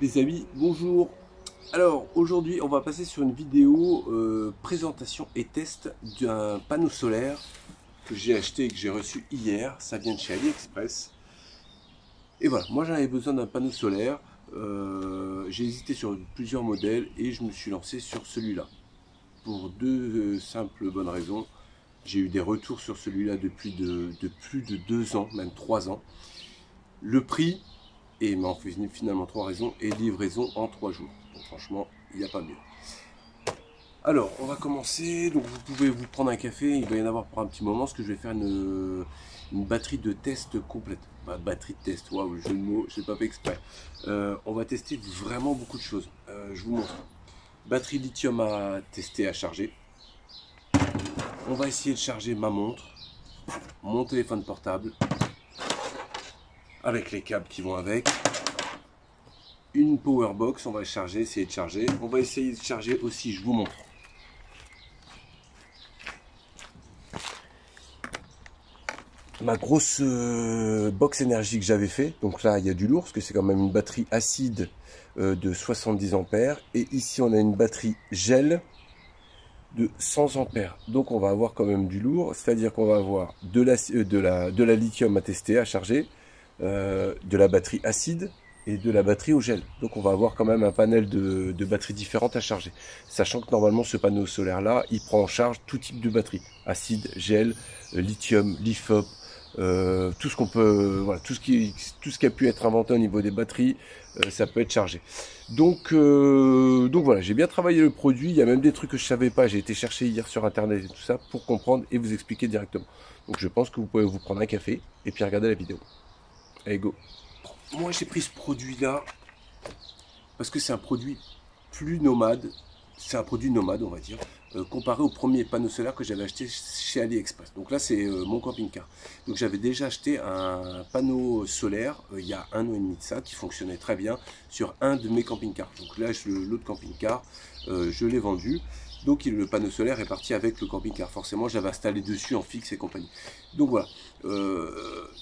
Les amis, bonjour. Alors aujourd'hui on va passer sur une vidéo présentation et test d'un panneau solaire que j'ai acheté et que j'ai reçu hier. Ça vient de chez AliExpress. Et voilà, moi j'avais besoin d'un panneau solaire. J'ai hésité sur plusieurs modèles et je me suis lancé sur celui-là. Pour deux simples bonnes raisons. J'ai eu des retours sur celui-là depuis de plus de 2 ans, même 3 ans. Le prix, et il m'en fait finalement 3 raisons, et livraison en 3 jours. Donc franchement, il n'y a pas mieux. Alors, on va commencer. Donc vous pouvez vous prendre un café, il va y en avoir pour un petit moment, parce que je vais faire une batterie de test complète. Bah, batterie de test, waouh, le jeu de mots, je n'ai pas fait exprès. On va tester vraiment beaucoup de choses. Je vous montre. Batterie lithium à tester, à charger. On va essayer de charger ma montre, mon téléphone portable, avec les câbles qui vont avec. Une power box, on va charger, essayer de charger. On va essayer de charger aussi, je vous montre. Ma grosse box énergie que j'avais fait. Donc là, il y a du lourd, parce que c'est quand même une batterie acide de 70 ampères. Et ici, on a une batterie gel de 100 ampères. Donc on va avoir quand même du lourd, c'est-à-dire qu'on va avoir de la lithium à tester, à charger, de la batterie acide, et de la batterie au gel. Donc on va avoir quand même un panel de batteries différentes à charger. Sachant que normalement ce panneau solaire là, il prend en charge tout type de batterie. Acide, gel, lithium, LiFop, tout ce qu'on peut, voilà, tout ce qui a pu être inventé au niveau des batteries, ça peut être chargé. Donc voilà, j'ai bien travaillé le produit. Il y a même des trucs que je savais pas. J'ai été chercher hier sur internet et tout ça pour comprendre et vous expliquer directement. Donc je pense que vous pouvez vous prendre un café et puis regarder la vidéo. Allez, go. Moi j'ai pris ce produit là parce que c'est un produit plus nomade, c'est un produit nomade on va dire, comparé au premier panneau solaire que j'avais acheté chez AliExpress. Donc là c'est mon camping-car. Donc j'avais déjà acheté un panneau solaire il y a 1 an et demi de ça, qui fonctionnait très bien sur un de mes camping-cars. Donc là l'autre camping-car, je l'ai vendu. Donc le panneau solaire est parti avec le camping-car. Forcément, j'avais installé dessus en fixe et compagnie. Donc voilà.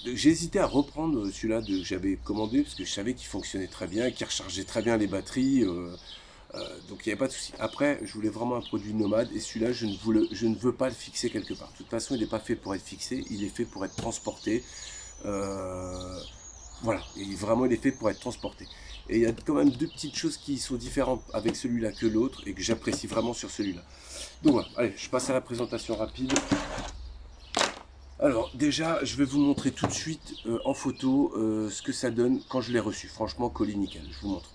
J'ai hésité à reprendre celui-là que j'avais commandé parce que je savais qu'il fonctionnait très bien, qu'il rechargeait très bien les batteries. Donc il n'y avait pas de souci. Après, je voulais vraiment un produit nomade et celui-là, je ne veux pas le fixer quelque part. De toute façon, il n'est pas fait pour être fixé, il est fait pour être transporté. Voilà, et vraiment il est fait pour être transporté. Et il y a quand même deux petites choses qui sont différentes avec celui-là que l'autre et que j'apprécie vraiment sur celui-là. Donc voilà, allez, je passe à la présentation rapide. Alors déjà, je vais vous montrer tout de suite en photo ce que ça donne quand je l'ai reçu. Franchement, colis nickel, je vous montre.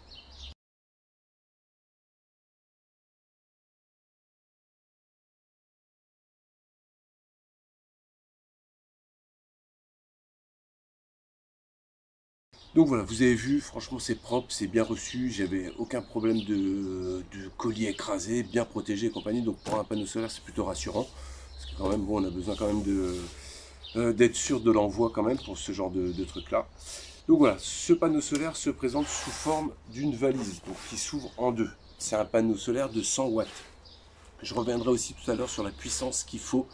Donc voilà, vous avez vu, franchement c'est propre, c'est bien reçu, j'avais aucun problème de colis écrasé, bien protégé et compagnie. Donc pour un panneau solaire c'est plutôt rassurant. Parce que quand même, bon, on a besoin quand même d'être sûr de l'envoi quand même pour ce genre de truc là. Donc voilà, ce panneau solaire se présente sous forme d'une valise, donc qui s'ouvre en deux. C'est un panneau solaire de 100 watts. Je reviendrai aussi tout à l'heure sur la puissance qu'il faut,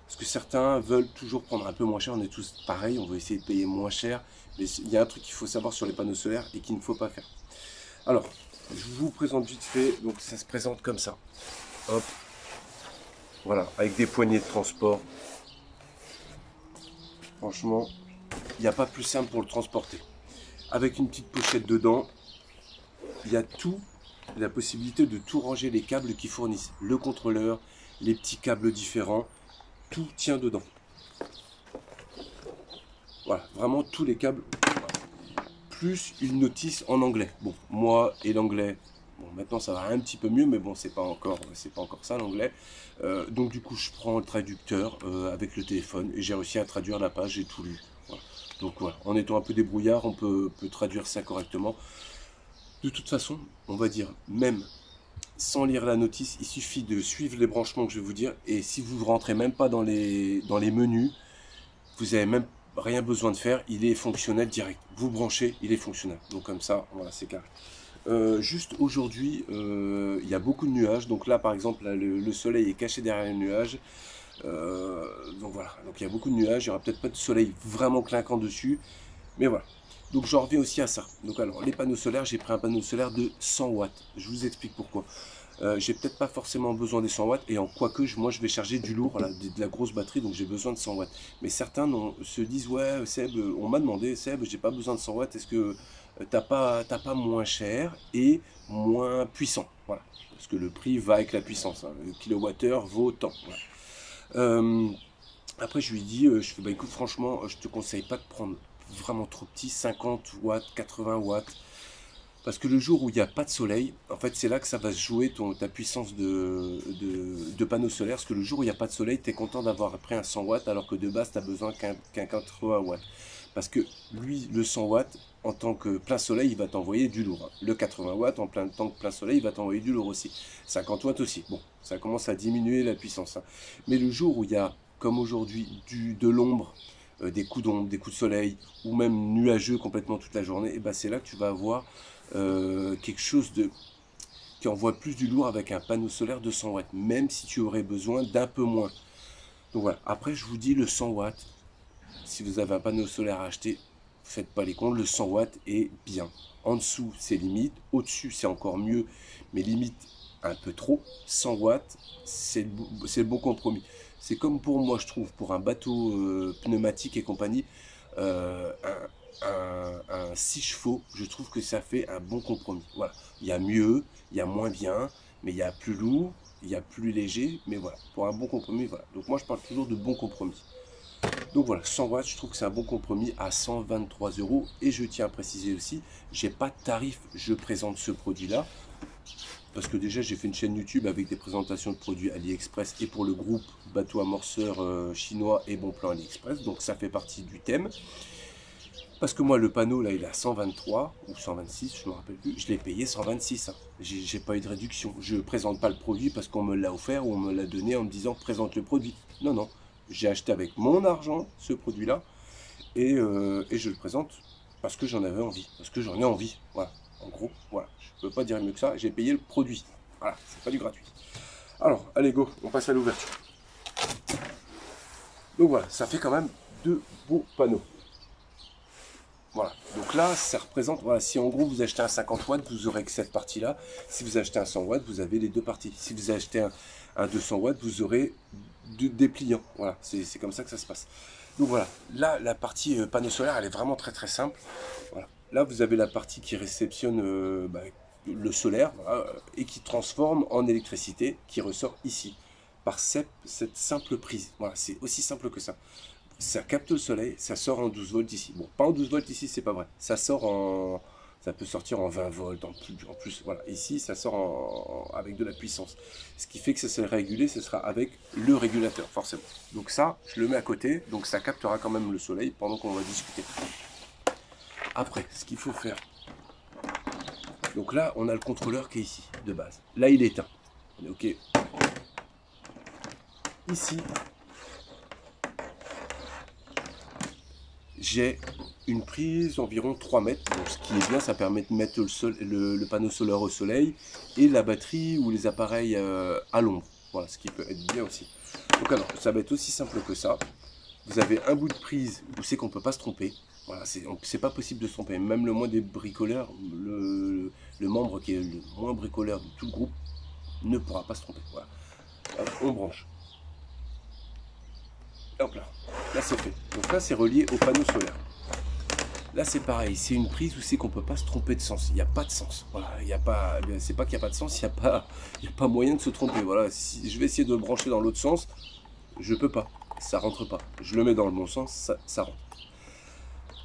parce que certains veulent toujours prendre un peu moins cher. On est tous pareils, on veut essayer de payer moins cher. Mais il y a un truc qu'il faut savoir sur les panneaux solaires et qu'il ne faut pas faire. Alors, je vous présente vite fait. Donc ça se présente comme ça. Hop. Voilà, avec des poignées de transport. Franchement, il n'y a pas plus simple pour le transporter. Avec une petite pochette dedans, il y a tout, la possibilité de tout ranger, les câbles qui fournissent. Le contrôleur, les petits câbles différents, tout tient dedans. Voilà, vraiment tous les câbles, plus une notice en anglais. Bon, moi et l'anglais, bon, maintenant ça va un petit peu mieux, mais bon, c'est pas encore ça l'anglais. Donc du coup, je prends le traducteur avec le téléphone et j'ai réussi à traduire la page, j'ai tout lu. Voilà. Donc voilà, en étant un peu débrouillard, on peut traduire ça correctement. De toute façon, on va dire, même sans lire la notice, il suffit de suivre les branchements que je vais vous dire. Et si vous ne rentrez même pas dans les menus, vous n'avez même rien besoin de faire, il est fonctionnel direct. Vous branchez, il est fonctionnel. Donc comme ça, voilà, c'est carré. Juste aujourd'hui, il y a beaucoup de nuages. Donc là, par exemple, là, le soleil est caché derrière les nuages. Donc voilà, donc il y a beaucoup de nuages. Il n'y aura peut-être pas de soleil vraiment clinquant dessus. Mais voilà. Donc j'en reviens aussi à ça. Donc alors les panneaux solaires, j'ai pris un panneau solaire de 100 watts. Je vous explique pourquoi. J'ai peut-être pas forcément besoin des 100 watts et en quoique moi je vais charger du lourd, là, de la grosse batterie, donc j'ai besoin de 100 watts. Mais certains se disent ouais Seb, on m'a demandé Seb, j'ai pas besoin de 100 watts, est-ce que t'as pas moins cher et moins puissant, voilà. Parce que le prix va avec la puissance, hein. Le kilowattheure vaut tant. Voilà. Après je lui dis, je fais bah écoute franchement, je te conseille pas de prendre vraiment trop petit, 50 watts, 80 watts. Parce que le jour où il n'y a pas de soleil, en fait, c'est là que ça va se jouer ta puissance de panneau solaire. Parce que le jour où il n'y a pas de soleil, tu es content d'avoir pris un 100 watts, alors que de base, tu as besoin qu'un 80 watts. Parce que lui, le 100 watts, en tant que plein soleil, il va t'envoyer du lourd. Le 80 watts, en tant que plein soleil, il va t'envoyer du lourd aussi. 50 watts aussi. Bon, ça commence à diminuer la puissance, hein. Mais le jour où il y a, comme aujourd'hui, de l'ombre, des coups d'ombre, des coups de soleil, ou même nuageux complètement toute la journée, et ben c'est là que tu vas avoir quelque chose qui envoie plus du lourd avec un panneau solaire de 100 watts, même si tu aurais besoin d'un peu moins. Donc voilà, après je vous dis le 100 watts, si vous avez un panneau solaire à acheter, faites pas les cons, le 100 watts est bien. En dessous c'est limite, au-dessus c'est encore mieux, mais limite un peu trop. 100 watts, c'est le bon compromis. C'est comme pour moi je trouve, pour un bateau pneumatique et compagnie, un 6 chevaux, je trouve que ça fait un bon compromis. Voilà. Il y a mieux, il y a moins bien, mais il y a plus lourd, il y a plus léger, mais voilà, pour un bon compromis, voilà. Donc moi je parle toujours de bon compromis. Donc voilà, 100 watts, je trouve que c'est un bon compromis à 123 euros. Et je tiens à préciser aussi, j'ai pas de tarif, je présente ce produit-là. Parce que déjà j'ai fait une chaîne YouTube avec des présentations de produits AliExpress et pour le groupe bateau amorceur chinois et bon plan AliExpress. Donc ça fait partie du thème. Parce que moi, le panneau, là, il est à 123 ou 126, je ne me rappelle plus. Je l'ai payé 126. Hein. J'ai pas eu de réduction. Je ne présente pas le produit parce qu'on me l'a offert ou on me l'a donné en me disant présente le produit. Non, non. J'ai acheté avec mon argent ce produit-là et je le présente parce que j'en avais envie. Parce que j'en ai envie. Voilà. En gros, voilà. Je ne peux pas dire mieux que ça. J'ai payé le produit. Voilà. C'est pas du gratuit. Alors, allez, go. On passe à l'ouverture. Donc voilà. Ça fait quand même deux beaux panneaux. Voilà, donc là, ça représente, voilà, si en gros vous achetez un 50 watts, vous aurez que cette partie-là. Si vous achetez un 100 watts, vous avez les deux parties. Si vous achetez un 200 watts, vous aurez des dépliants. Voilà, c'est comme ça que ça se passe. Donc voilà, là, la partie panneau solaire, elle est vraiment très très simple. Voilà. Là, vous avez la partie qui réceptionne le solaire, voilà, et qui transforme en électricité, qui ressort ici, par cette simple prise. Voilà, c'est aussi simple que ça. Ça capte le soleil, ça sort en 12 volts ici. Bon, pas en 12 volts ici, c'est pas vrai. Ça sort ça peut sortir en 20 volts, en plus. Voilà, ici, ça sort avec de la puissance. Ce qui fait que ça sera régulé, ce sera avec le régulateur, forcément. Donc ça, je le mets à côté, donc ça captera quand même le soleil pendant qu'on va discuter. Après, ce qu'il faut faire. Donc là, on a le contrôleur qui est ici, de base. Là, il est éteint. Ok. Ici, j'ai une prise d'environ 3 mètres. Donc, ce qui est bien, ça permet de mettre le panneau solaire au soleil et la batterie ou les appareils à l'ombre. Voilà, ce qui peut être bien aussi. Donc alors, ça va être aussi simple que ça. Vous avez un bout de prise où c'est qu'on ne peut pas se tromper. Voilà, c'est pas possible de se tromper. Même le moins des bricoleurs, le membre qui est le moins bricoleur de tout le groupe ne pourra pas se tromper. Voilà. Alors, on branche. Hop là, là c'est fait. Donc là c'est relié au panneau solaire. Là c'est pareil, c'est une prise où c'est qu'on ne peut pas se tromper de sens. Il n'y a pas de sens. Voilà, il y a pas, c'est pas qu'il n'y a pas de sens, il n'y a pas moyen de se tromper. Voilà, si je vais essayer de le brancher dans l'autre sens, je peux pas. Ça rentre pas. Je le mets dans le bon sens, ça rentre.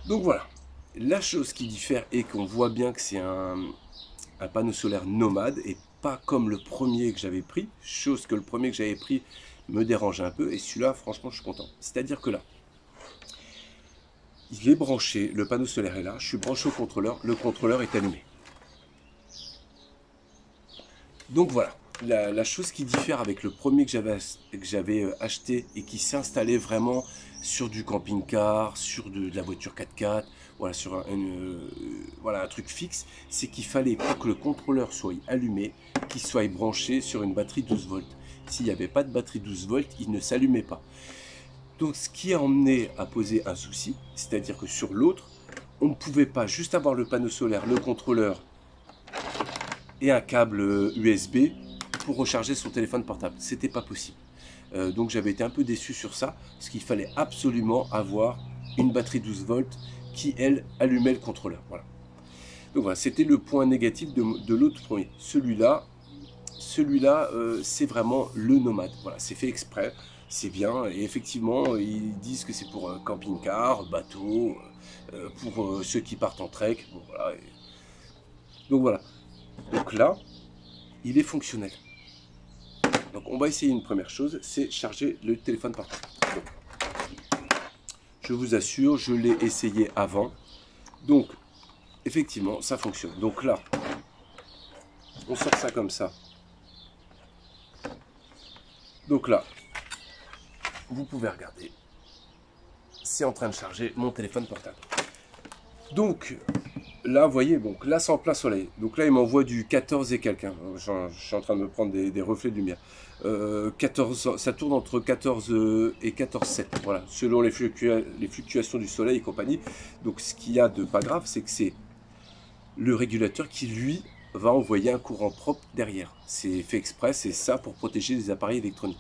Donc voilà. La chose qui diffère est qu'on voit bien que c'est un panneau solaire nomade et pas comme le premier que j'avais pris. Chose que le premier que j'avais pris me dérange un peu et celui-là franchement je suis content. C'est-à-dire que là, il est branché, le panneau solaire est là, je suis branché au contrôleur, le contrôleur est allumé. Donc voilà, la chose qui diffère avec le premier que j'avais acheté et qui s'installait vraiment sur du camping-car, sur de la voiture 4x4, voilà, sur voilà, un truc fixe, c'est qu'il fallait pour que le contrôleur soit allumé, qu'il soit branché sur une batterie 12 volts. S'il n'y avait pas de batterie 12 volts, il ne s'allumait pas. Donc ce qui a emmené à poser un souci, c'est-à-dire que sur l'autre, on ne pouvait pas juste avoir le panneau solaire, le contrôleur et un câble USB pour recharger son téléphone portable. C'était pas possible. Donc j'avais été un peu déçu sur ça, parce qu'il fallait absolument avoir une batterie 12 volts qui, elle, allumait le contrôleur. Voilà. Donc voilà, c'était le point négatif de l'autre premier. Celui-là, c'est vraiment le nomade. Voilà, c'est fait exprès, c'est bien. Et effectivement, ils disent que c'est pour camping-car, bateau, pour ceux qui partent en trek. Bon, voilà. Donc voilà. Donc là, il est fonctionnel. Donc on va essayer une première chose, c'est charger le téléphone portable. Donc, je vous assure, je l'ai essayé avant. Donc, effectivement, ça fonctionne. Donc là, on sort ça comme ça. Donc là, vous pouvez regarder. C'est en train de charger mon téléphone portable. Donc, là, vous voyez, donc là, c'est en plein soleil. Donc là, il m'envoie du 14 et quelques. Je suis en train de me prendre des reflets de lumière. 14, ça tourne entre 14 et 14,7. Voilà, selon les fluctuations du soleil et compagnie. Donc, ce qu'il y a de pas grave, c'est que c'est le régulateur qui, lui, va envoyer un courant propre derrière. C'est fait exprès, c'est ça pour protéger les appareils électroniques.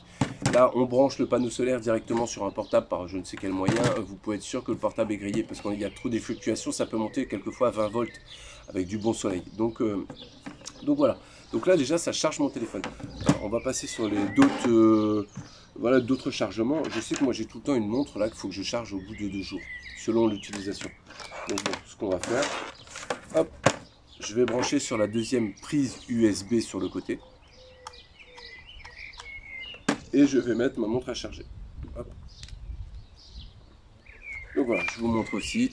Là, on branche le panneau solaire directement sur un portable par je ne sais quel moyen. Vous pouvez être sûr que le portable est grillé parce qu'il y a trop des fluctuations. Ça peut monter quelquefois à 20 volts avec du bon soleil. Donc voilà. Donc là, déjà, ça charge mon téléphone. Alors, on va passer sur les d'autres chargements. Je sais que moi, j'ai tout le temps une montre là qu'il faut que je charge au bout de 2 jours, selon l'utilisation. Donc bon, ce qu'on va faire, hop, je vais brancher sur la deuxième prise USB sur le côté. Et je vais mettre ma montre à charger. Hop. Donc voilà, je vous montre aussi.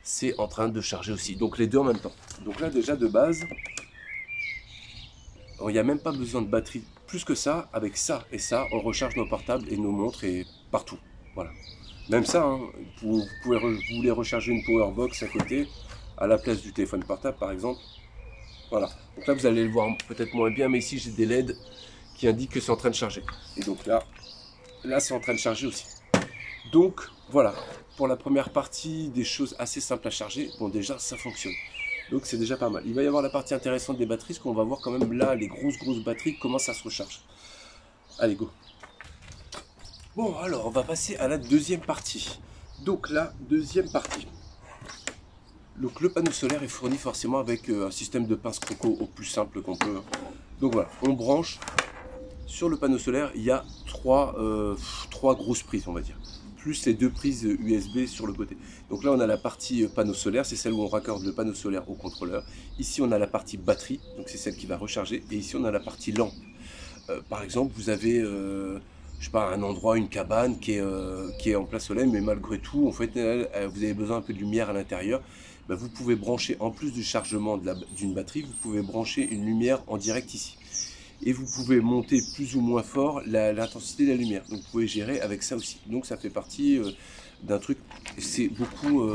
C'est en train de charger aussi. Donc les deux en même temps. Donc là déjà de base, il n'y a même pas besoin de batterie. Plus que ça, avec ça et ça, on recharge nos portables et nos montres et partout. Voilà. Même ça, hein, vous voulez recharger une Powerbox à côté, à la place du téléphone portable par exemple. Voilà. Donc là vous allez le voir peut-être moins bien, mais ici j'ai des LED qui indiquent que c'est en train de charger. Et donc là c'est en train de charger aussi. Donc voilà, pour la première partie, des choses assez simples à charger. Bon déjà ça fonctionne. Donc c'est déjà pas mal. Il va y avoir la partie intéressante des batteries, parce qu'on va voir quand même là les grosses batteries, comment ça se recharge. Allez go. Bon alors on va passer à la deuxième partie. Donc la deuxième partie. Donc le panneau solaire est fourni forcément avec un système de pince croco au plus simple qu'on peut. Donc voilà, on branche. Sur le panneau solaire, il y a trois grosses prises, on va dire. Plus les 2 prises USB sur le côté. Donc là, on a la partie panneau solaire, c'est celle où on raccorde le panneau solaire au contrôleur. Ici, on a la partie batterie, donc c'est celle qui va recharger. Et ici, on a la partie lampe. Par exemple, vous avez, je sais pas, un endroit, une cabane qui est en plein soleil, mais malgré tout, en fait, vous avez besoin un peu de lumière à l'intérieur. Ben, vous pouvez brancher, en plus du chargement d'une batterie, vous pouvez brancher une lumière en direct ici. Et vous pouvez monter plus ou moins fort l'intensité de la lumière. Donc vous pouvez gérer avec ça aussi. Donc ça fait partie d'un truc, c'est beaucoup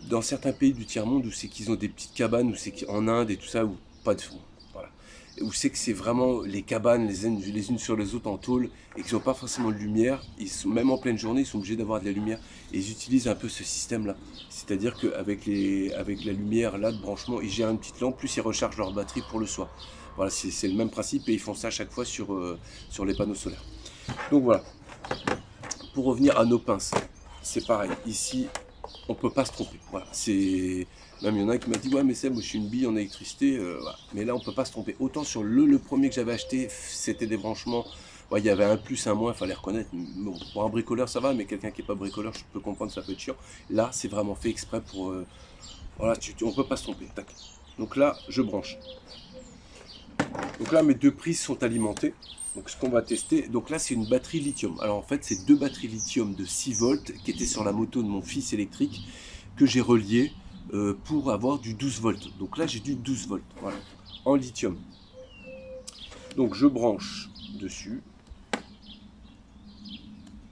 dans certains pays du tiers-monde où c'est qu'ils ont des petites cabanes, où c'est en Inde et tout ça, où pas de fond. Voilà. Où c'est que c'est vraiment les cabanes les unes sur les autres en tôle et qu'ils n'ont pas forcément de lumière. Ils sont, même en pleine journée, ils sont obligés d'avoir de la lumière. Et ils utilisent un peu ce système-là. C'est-à-dire qu'avec la lumière là de branchement, ils gèrent une petite lampe, plus ils rechargent leur batterie pour le soir. Voilà, c'est le même principe et ils font ça à chaque fois sur les panneaux solaires. Donc voilà. Pour revenir à nos pinces, c'est pareil. Ici, on ne peut pas se tromper. Voilà, c'est... Même il y en a qui m'a dit, ouais mais c'est moi je suis une bille en électricité. Voilà. Mais là, on ne peut pas se tromper. Autant sur le premier que j'avais acheté, c'était des branchements. Ouais, il y avait un plus, un moins, il fallait reconnaître. Bon, pour un bricoleur, ça va, mais quelqu'un qui n'est pas bricoleur, je peux comprendre, ça peut être chiant. Là, c'est vraiment fait exprès pour... voilà, on ne peut pas se tromper. Tac. Donc là, je branche. Donc là, mes 2 prises sont alimentées. Donc ce qu'on va tester, donc là c'est une batterie lithium. Alors en fait c'est 2 batteries lithium de 6 volts qui étaient sur la moto de mon fils électrique que j'ai relié pour avoir du 12 volts. Donc là j'ai du 12 volts, voilà, en lithium. Donc je branche dessus.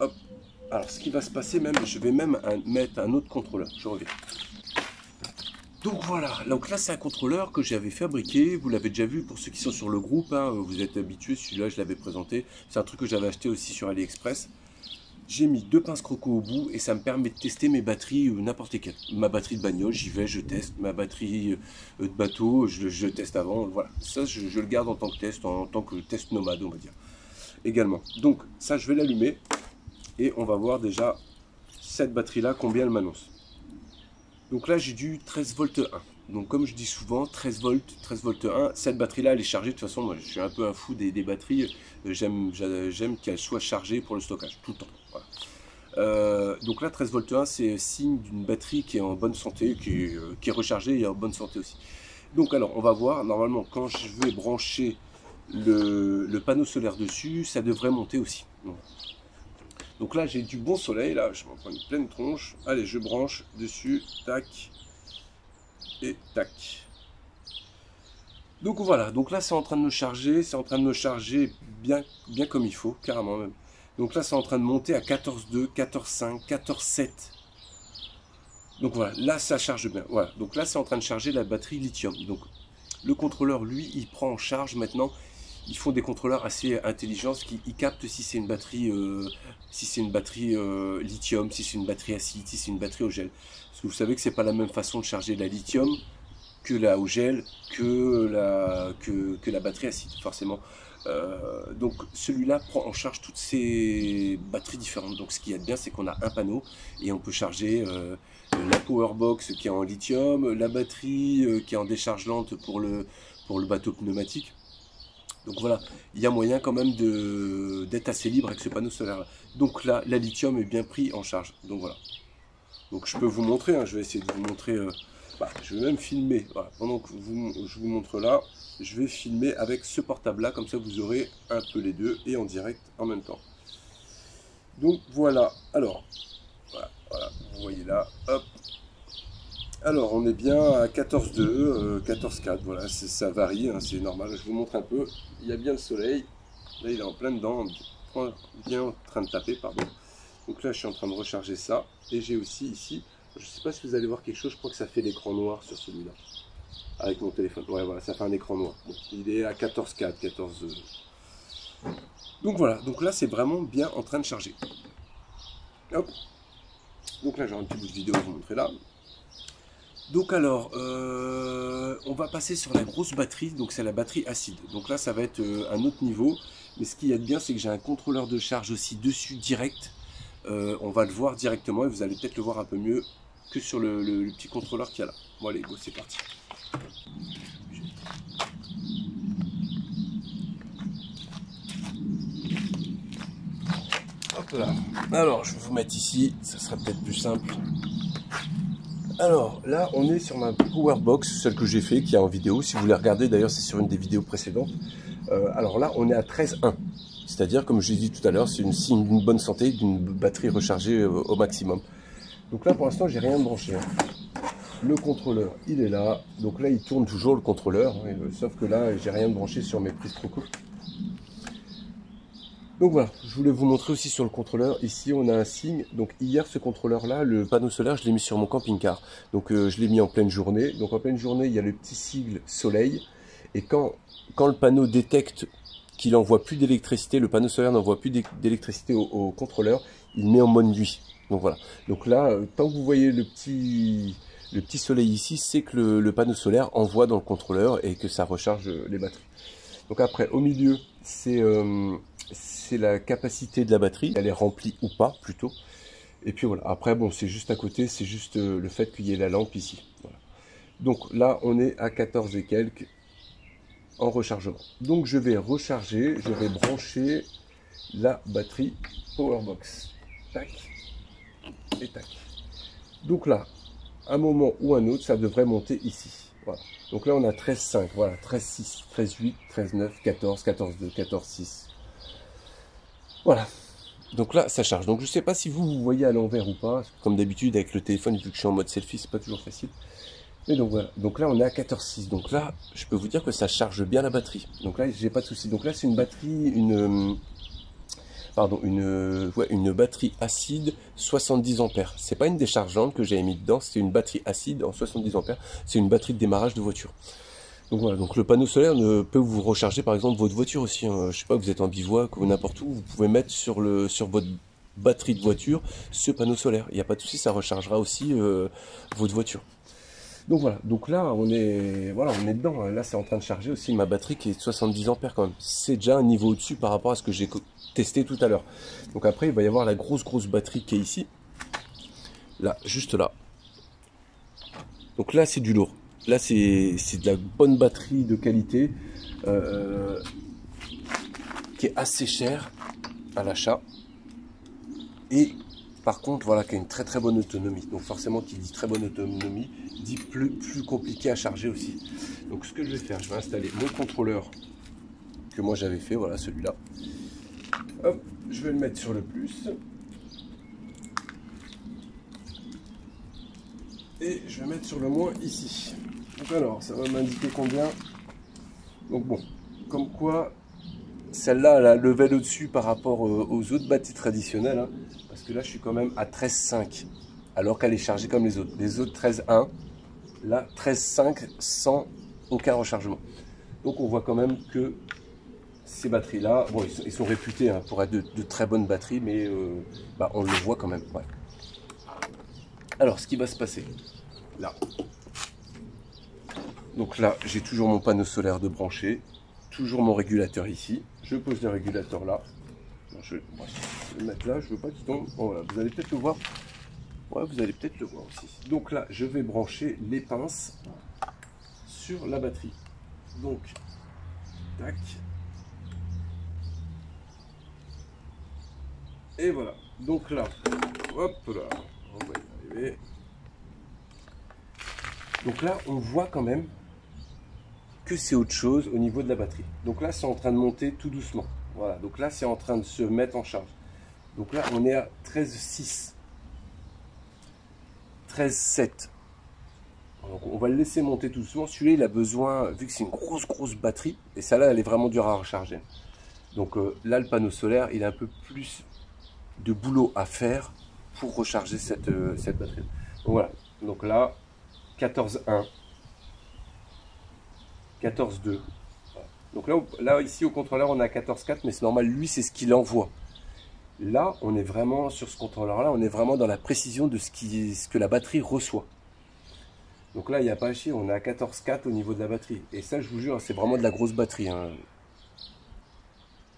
Hop. Alors ce qui va se passer même, je vais même mettre un autre contrôleur, je reviens. Donc voilà, donc là c'est un contrôleur que j'avais fabriqué, vous l'avez déjà vu pour ceux qui sont sur le groupe, hein, vous êtes habitués, celui-là je l'avais présenté, c'est un truc que j'avais acheté aussi sur AliExpress. j'ai mis 2 pinces croco au bout et ça me permet de tester mes batteries n'importe lesquelles. Ma batterie de bagnole, j'y vais, je teste. Ma batterie de bateau, je teste avant. Voilà, ça je le garde en tant que test, en tant que test nomade, on va dire. Également. Donc ça, je vais l'allumer et on va voir déjà cette batterie-là, combien elle m'annonce. Donc là, j'ai du 13 volts 1. Donc comme je dis souvent, 13 volts 1, cette batterie-là, elle est chargée. De toute façon, moi, je suis un peu un fou des batteries. J'aime qu'elles soient chargées pour le stockage, tout le temps. Voilà. Donc là, 13 volts 1, c'est signe d'une batterie qui est en bonne santé, qui est rechargée et en bonne santé aussi. Donc alors, on va voir, normalement, quand je vais brancher le panneau solaire dessus, ça devrait monter aussi. Donc là, j'ai du bon soleil, là, je m'en prends une pleine tronche. Allez, je branche dessus, tac, et tac. Donc voilà, donc là, c'est en train de me charger, bien comme il faut, carrément même. Donc là, c'est en train de monter à 14,2, 14,5, 14,7. Donc voilà, là, ça charge bien. Voilà, donc là, c'est en train de charger la batterie lithium. Donc le contrôleur, lui, il prend en charge maintenant. Ils font des contrôleurs assez intelligents, qui captent si c'est une batterie, lithium, si c'est une batterie acide, si c'est une batterie au gel. Parce que vous savez que c'est pas la même façon de charger la lithium que la au gel, que la batterie acide, forcément. Donc celui-là prend en charge toutes ces batteries différentes. Donc ce qu'il y a de bien, c'est qu'on a un panneau et on peut charger la powerbox qui est en lithium, la batterie qui est en décharge lente pour le bateau pneumatique. Donc voilà, il y a moyen quand même d'être assez libre avec ce panneau solaire. Donc là, la lithium est bien pris en charge. Donc voilà. Donc je peux vous montrer, hein, je vais essayer de vous montrer. Je vais même filmer. Voilà. Pendant que je vous montre là, je vais filmer avec ce portable là, comme ça vous aurez un peu les deux et en direct en même temps. Donc voilà. Alors, voilà, vous voyez là, hop. Alors, on est bien à 14,2, 14,4, voilà, ça varie, hein, c'est normal. Je vous montre un peu, il y a bien le soleil, là il est en plein dedans, bien en train de taper, pardon. Donc là, je suis en train de recharger ça, et j'ai aussi ici, je ne sais pas si vous allez voir quelque chose, je crois que ça fait l'écran noir sur celui-là, avec mon téléphone. Ouais, voilà, ça fait un écran noir. Bon, il est à 14,4, 14,2. Donc voilà, donc là, c'est vraiment bien en train de charger. Hop. Donc là, j'ai un petit bout de vidéo à vous montrer là. Donc alors, on va passer sur la grosse batterie, donc c'est la batterie acide. Donc là, ça va être un autre niveau. Mais ce qu'il y a de bien, c'est que j'ai un contrôleur de charge aussi dessus direct. On va le voir directement et vous allez peut-être le voir un peu mieux que sur le petit contrôleur qu'il y a là. Bon allez, go, c'est parti. Hop là. Alors, je vais vous mettre ici, ça sera peut-être plus simple. Alors là, on est sur ma Powerbox, celle que j'ai fait, qui est en vidéo. Si vous voulez regarder, d'ailleurs, c'est sur une des vidéos précédentes. Alors là, on est à 13,1. C'est-à-dire, comme je l'ai dit tout à l'heure, c'est une signe d'une bonne santé, d'une batterie rechargée au maximum. Donc là, pour l'instant, j'ai rien branché. Le contrôleur, il est là. Donc là, il tourne toujours le contrôleur. Hein, sauf que là, j'ai rien branché sur mes prises croco. Donc voilà, je voulais vous montrer aussi sur le contrôleur, ici on a un signe, donc hier ce contrôleur là, le panneau solaire je l'ai mis sur mon camping-car, donc je l'ai mis en pleine journée, donc en pleine journée il y a le petit sigle soleil, et quand le panneau détecte qu'il n'envoie plus d'électricité, le panneau solaire n'envoie plus d'électricité au contrôleur, il met en mode nuit, donc voilà, donc là tant que vous voyez le petit soleil ici, c'est que le panneau solaire envoie dans le contrôleur et que ça recharge les batteries. Donc après au milieu c'est la capacité de la batterie, elle est remplie ou pas plutôt. Et puis voilà, après bon c'est juste à côté, c'est juste le fait qu'il y ait la lampe ici. Voilà. Donc là on est à 14 et quelques en rechargement. Donc je vais recharger, je vais brancher la batterie Powerbox. Tac et tac. Donc là, un moment ou un autre, ça devrait monter ici. Voilà. Donc là on a 13,5, voilà, 13,6, 13,8, 13,9, 14, 14,2, 14,6. Voilà, donc là ça charge. Donc je sais pas si vous voyez à l'envers ou pas, comme d'habitude avec le téléphone, vu que je suis en mode selfie, c'est pas toujours facile. Mais donc voilà, donc là on est à 14,6. Donc là, je peux vous dire que ça charge bien la batterie. Donc là, j'ai pas de souci. Donc là, c'est une batterie, une batterie acide 70 ampères. C'est pas une déchargeante que j'avais mis dedans, c'était une batterie acide en 70 ampères. C'est une batterie de démarrage de voiture. Donc voilà, donc le panneau solaire peut vous recharger par exemple votre voiture aussi. Hein. Je sais pas, vous êtes en bivouac ou n'importe où, vous pouvez mettre sur votre batterie de voiture ce panneau solaire. Il n'y a pas de souci, ça rechargera aussi votre voiture. Donc voilà, donc là on est dedans. Là c'est en train de charger aussi ma batterie qui est de 70 ampères quand même. C'est déjà un niveau au-dessus par rapport à ce que j'ai testé tout à l'heure. Donc après il va y avoir la grosse batterie qui est ici. Là, juste là. Donc là c'est du lourd. Là c'est de la bonne batterie de qualité qui est assez chère à l'achat. Et par contre, voilà, qui a une très bonne autonomie. Donc forcément, qui dit très bonne autonomie, dit plus compliqué à charger aussi. Donc ce que je vais faire, je vais installer mon contrôleur que moi j'avais fait, voilà celui-là. Hop, je vais le mettre sur le plus. Et je vais mettre sur le moins ici. Donc alors, ça va m'indiquer combien. Donc bon, comme quoi, celle-là, elle a level au-dessus par rapport aux autres batteries traditionnelles. Hein, parce que là, je suis quand même à 13,5. Alors qu'elle est chargée comme les autres. Les autres 13,1. Là, 13,5 sans aucun rechargement. Donc on voit quand même que ces batteries-là, bon, ils sont réputés hein, pour être de très bonnes batteries, mais on le voit quand même. Ouais. Alors, ce qui va se passer, là. Donc là, j'ai toujours mon panneau solaire de branché, toujours mon régulateur ici. Je pose le régulateur là. Je vais le mettre là, je veux pas qu'il tombe. Bon, voilà, vous allez peut-être le voir. Ouais, vous allez peut-être le voir aussi. Donc là, je vais brancher les pinces sur la batterie. Donc, tac. Et voilà. Donc là, hop là, on va y arriver. Donc là, on voit quand même que c'est autre chose au niveau de la batterie. Donc là, c'est en train de monter tout doucement. Voilà. Donc là, c'est en train de se mettre en charge. Donc là, on est à 13,6. 13,7. Donc on va le laisser monter tout doucement. Celui-là, il a besoin, vu que c'est une grosse batterie, et celle-là, elle est vraiment dure à recharger. Donc là, le panneau solaire, il a un peu plus de boulot à faire pour recharger cette batterie. Donc voilà. Donc là, 14,1. 14,2. Donc là, ici, au contrôleur, on a 14,4, mais c'est normal, lui, c'est ce qu'il envoie. Là, on est vraiment, sur ce contrôleur-là, on est vraiment dans la précision de ce que la batterie reçoit. Donc là, il n'y a pas à chier, on est à 14,4 au niveau de la batterie. Et ça, je vous jure, c'est vraiment de la grosse batterie. Hein.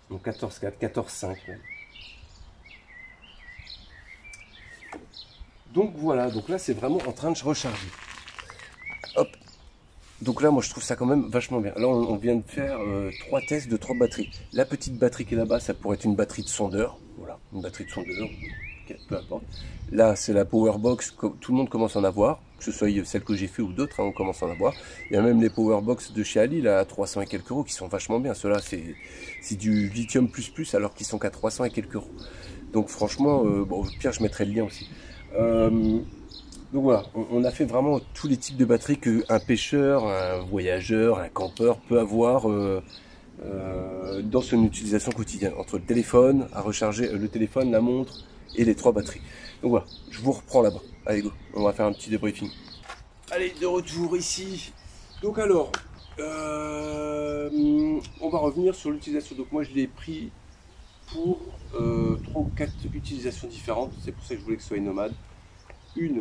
Donc 14,4, 14,5 même. Donc voilà, donc là, c'est vraiment en train de se recharger. Hop. Donc là, moi, je trouve ça quand même vachement bien. Là, on vient de faire 3 tests de 3 batteries. La petite batterie qui est là-bas, ça pourrait être une batterie de sondeur. Voilà, une batterie de sondeur. Peu importe. Là, c'est la Powerbox. Tout le monde commence à en avoir. Que ce soit celle que j'ai fait ou d'autres, hein, on commence à en avoir. Il y a même les Powerbox de chez Ali, là, à 300 et quelques euros, qui sont vachement bien. Ceux-là, c'est du lithium plus, alors qu'ils sont qu'à 300 et quelques euros. Donc franchement, bon, au pire, je mettrai le lien aussi. Donc voilà, on a fait vraiment tous les types de batteries qu'un pêcheur, un voyageur, un campeur peut avoir dans son utilisation quotidienne. Entre le téléphone, à recharger le téléphone, la montre et les 3 batteries. Donc voilà, je vous reprends là-bas. Allez go, on va faire un petit débriefing. Allez, de retour ici. Donc alors, on va revenir sur l'utilisation. Donc moi je l'ai pris pour 3 ou 4 utilisations différentes. C'est pour ça que je voulais que ce soit une nomade.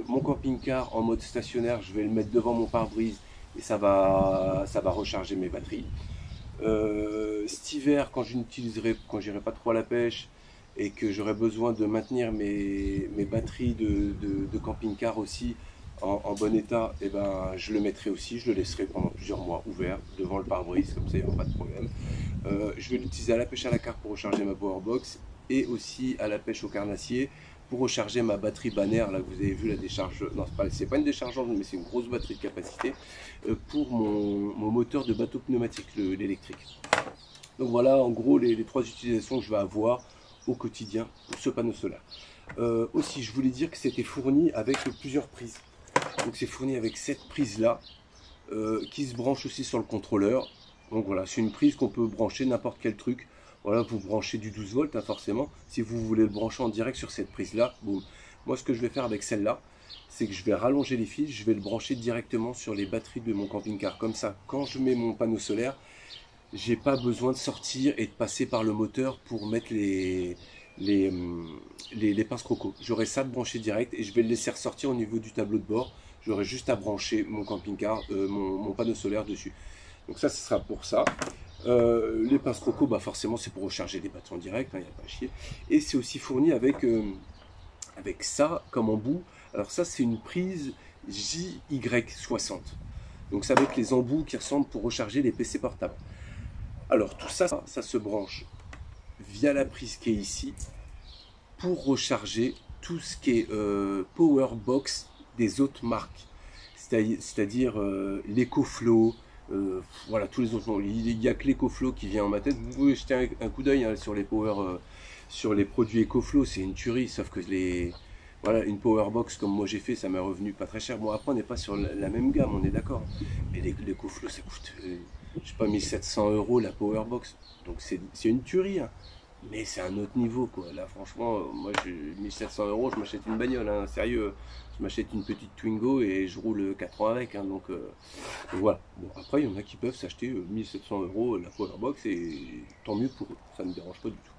Mon camping-car en mode stationnaire, je vais le mettre devant mon pare-brise et ça va recharger mes batteries. Cet hiver, quand j'irai pas trop à la pêche et que j'aurai besoin de maintenir mes batteries de camping-car aussi en bon état, et ben, je le mettrai aussi, je le laisserai pendant plusieurs mois ouvert devant le pare-brise, comme ça il n'y aura pas de problème. Je vais l'utiliser à la pêche à la carpe pour recharger ma powerbox et aussi à la pêche au carnassier pour recharger ma batterie bannière. Là, vous avez vu la décharge, non, c'est pas une déchargeante, mais c'est une grosse batterie de capacité pour mon moteur de bateau pneumatique, l'électrique. Donc voilà, en gros, les 3 utilisations que je vais avoir au quotidien pour ce panneau solaire. Aussi, je voulais dire que c'était fourni avec plusieurs prises. Donc c'est fourni avec cette prise là qui se branche aussi sur le contrôleur. Donc voilà, c'est une prise qu'on peut brancher n'importe quel truc. Voilà, vous branchez du 12 volts hein, forcément. Si vous voulez le brancher en direct sur cette prise là, boum. Moi ce que je vais faire avec celle-là, c'est que je vais rallonger les fils, je vais le brancher directement sur les batteries de mon camping-car. Comme ça, quand je mets mon panneau solaire, j'ai pas besoin de sortir et de passer par le moteur pour mettre les les pinces croco. J'aurai ça branché direct et je vais le laisser ressortir au niveau du tableau de bord. J'aurai juste à brancher mon camping-car, mon panneau solaire dessus. Donc ça, ce sera pour ça. Les pinces croco, bah forcément, c'est pour recharger les batteries en direct, il n'y a pas à chier. Et c'est aussi fourni avec ça comme embout. Alors ça, c'est une prise JY60. Donc c'est avec les embouts qui ressemblent pour recharger les PC portables. Alors tout ça, ça se branche via la prise qui est ici pour recharger tout ce qui est power box des autres marques, c'est-à-dire l'EcoFlow, voilà, tous les autres noms. Il n'y a que l'EcoFlow qui vient en ma tête. Vous pouvez jeter un coup d'œil hein, sur les sur les produits EcoFlow, c'est une tuerie, sauf que voilà, une Powerbox comme moi j'ai fait, ça m'a revenu pas très cher. Bon, après on n'est pas sur la même gamme, on est d'accord. Mais l'EcoFlow, ça coûte, je sais pas, 1700 € la Powerbox. Donc c'est une tuerie, hein. Mais c'est un autre niveau, quoi. Là, franchement, moi, 1700 €, je m'achète une bagnole, hein, sérieux. Je m'achète une petite Twingo et je roule 4 ans avec, hein, donc voilà. Bon, après, il y en a qui peuvent s'acheter 1700 € la Powerbox et tant mieux pour eux, ça ne me dérange pas du tout.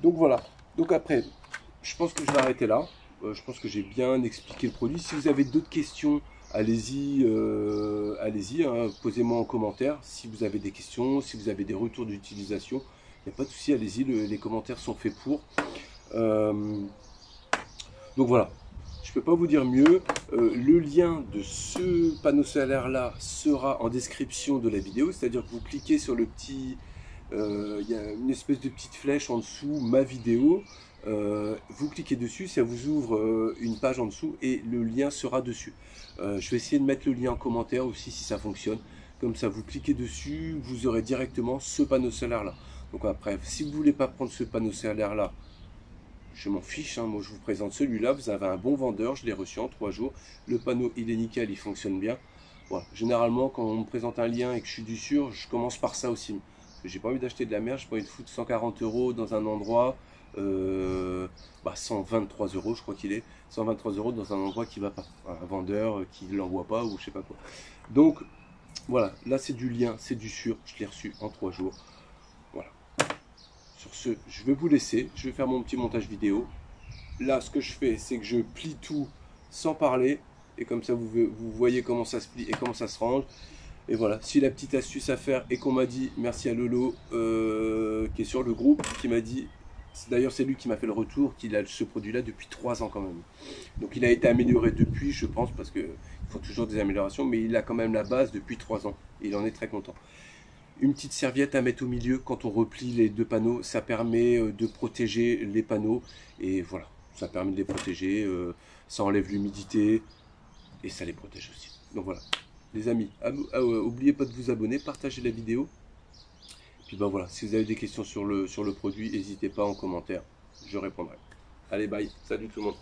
Donc voilà. Donc après, je pense que je vais arrêter là. Je pense que j'ai bien expliqué le produit. Si vous avez d'autres questions, allez-y, allez-y, hein, posez-moi en commentaire si vous avez des questions, si vous avez des retours d'utilisation. Il n'y a pas de souci, allez-y, les commentaires sont faits pour. Donc voilà, je ne peux pas vous dire mieux. Le lien de ce panneau solaire là sera en description de la vidéo, c'est-à-dire que vous cliquez sur le petit, il y a une espèce de petite flèche en dessous, ma vidéo. Vous cliquez dessus, ça vous ouvre une page en dessous et le lien sera dessus. Je vais essayer de mettre le lien en commentaire aussi si ça fonctionne. Comme ça, vous cliquez dessus, vous aurez directement ce panneau solaire là. Donc après, si vous ne voulez pas prendre ce panneau solaire là, je m'en fiche, hein. Moi je vous présente celui-là, vous avez un bon vendeur, je l'ai reçu en 3 jours. Le panneau il est nickel, il fonctionne bien. Voilà. Généralement quand on me présente un lien et que je suis du sûr, je commence par ça aussi. J'ai pas envie d'acheter de la merde, j'ai pas envie de foutre 140 € dans un endroit, 123 € je crois qu'il est, 123 € dans un endroit qui va pas, un vendeur qui ne l'envoie pas ou je sais pas quoi. Donc voilà, là c'est du lien, c'est du sûr, je l'ai reçu en 3 jours. Voilà. Sur ce, je vais vous laisser, je vais faire mon petit montage vidéo. Là ce que je fais, c'est que je plie tout sans parler, et comme ça vous voyez comment ça se plie et comment ça se range. Et voilà, si la petite astuce à faire et qu'on m'a dit, merci à Lolo qui est sur le groupe, qui m'a dit, d'ailleurs c'est lui qui m'a fait le retour, qu'il a ce produit là depuis 3 ans quand même. Donc il a été amélioré depuis, je pense, parce qu'il faut toujours des améliorations, mais il a quand même la base depuis 3 ans, et il en est très content. Une petite serviette à mettre au milieu quand on replie les deux panneaux, ça permet de protéger les panneaux, et voilà, ça permet de les protéger, ça enlève l'humidité, et ça les protège aussi. Donc voilà. Les amis, n'oubliez pas de vous abonner, partagez la vidéo. Puis ben voilà, si vous avez des questions sur le produit, n'hésitez pas en commentaire, je répondrai. Allez, bye, salut tout le monde.